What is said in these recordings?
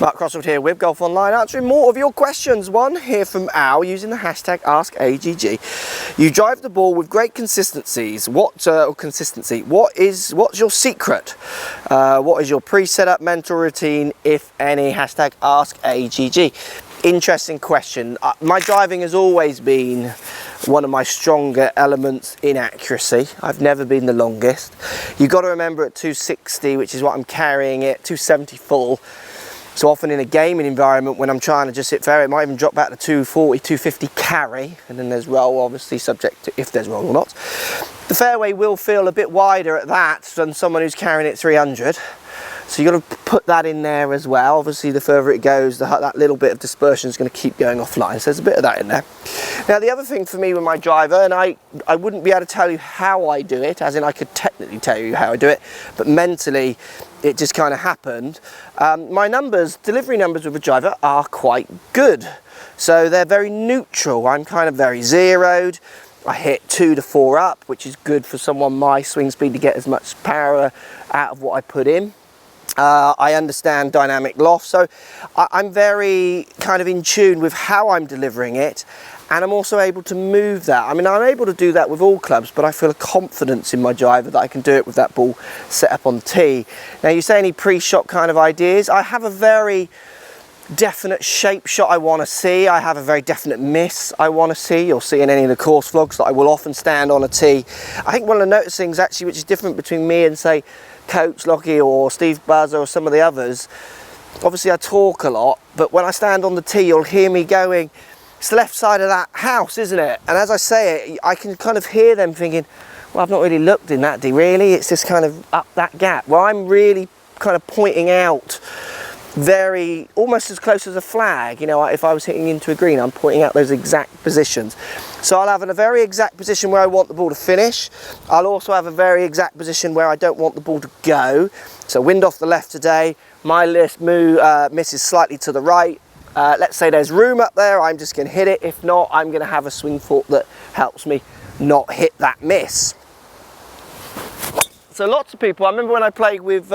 Mark Crossfield here with GolfOnline, answering more of your questions. One here from Al using the hashtag AskAGG. You drive the ball with great consistencies. What's your secret? What is your pre-setup mental routine, if any? Hashtag AskAGG. Interesting question. My driving has always been one of my stronger elements in accuracy. I've never been the longest. You've got to remember at 260, which is what I'm carrying it, 270 full. So often in a gaming environment, when I'm trying to just hit fairway, it might even drop back to 240, 250 carry, and then there's roll, obviously subject to if there's roll or not. The fairway will feel a bit wider at that than someone who's carrying it 300. So you've got to put that in there as well. Obviously, the further it goes, that little bit of dispersion is going to keep going offline. So there's a bit of that in there. Now, the other thing for me with my driver, and I wouldn't be able to tell you how I do it, as in I could technically tell you how I do it, but mentally, it just kind of happened. My delivery numbers with a driver are quite good. So they're very neutral. I'm kind of very zeroed. I hit 2 to 4 up, which is good for someone my swing speed to get as much power out of what I put in. I understand dynamic loft, so I'm very kind of in tune with how I'm delivering it, and I'm also able to move that. I mean, I'm able to do that with all clubs, but I feel a confidence in my driver that I can do it with that ball set up on the tee. Now, you say any pre-shot kind of ideas? I have a very definite shape shot I want to see. I have a very definite miss I want to see. You'll see in any of the course vlogs that I will often stand on a tee. I think one of the notice things actually which is different between me and, say, Coach Lockie or Steve Buzzer or some of the others, obviously I talk a lot, but when I stand on the tee you'll hear me going, it's the left side of that house, isn't it? And as I say it, I can kind of hear them thinking, well, I've not really looked in that, really? It's just kind of up that gap. Well, I'm really kind of pointing out very, almost as close as a flag. You know, if I was hitting into a green, I'm pointing out those exact positions. So I'll have a very exact position where I want the ball to finish. I'll also have a very exact position where I don't want the ball to go. So wind off the left today, my miss is slightly to the right. Let's say there's room up there, I'm just going to hit it. If not, I'm going to have a swing fork that helps me not hit that miss. So lots of people, I remember when I played with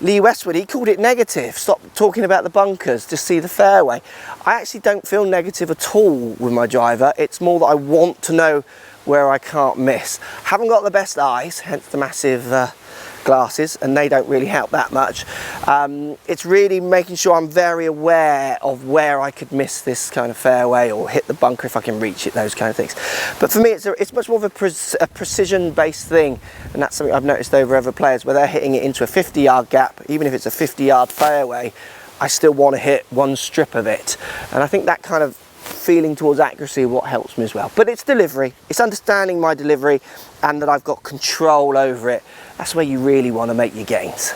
Lee Westwood, he called it negative. Stop talking about the bunkers, just see the fairway. I actually don't feel negative at all with my driver. It's more that I want to know where I can't miss. Haven't got the best eyes, hence the massive glasses, and they don't really help that much. It's really making sure I'm very aware of where I could miss this kind of fairway or hit the bunker if I can reach it, those kind of things. But for me, it's much more of a precision-based thing, and that's something I've noticed over other players where they're hitting it into a 50-yard gap. Even if it's a 50-yard fairway, I still want to hit one strip of it, and I think that kind of feeling towards accuracy what helps me as well. But it's delivery, it's understanding my delivery and that I've got control over it. That's where you really want to make your gains.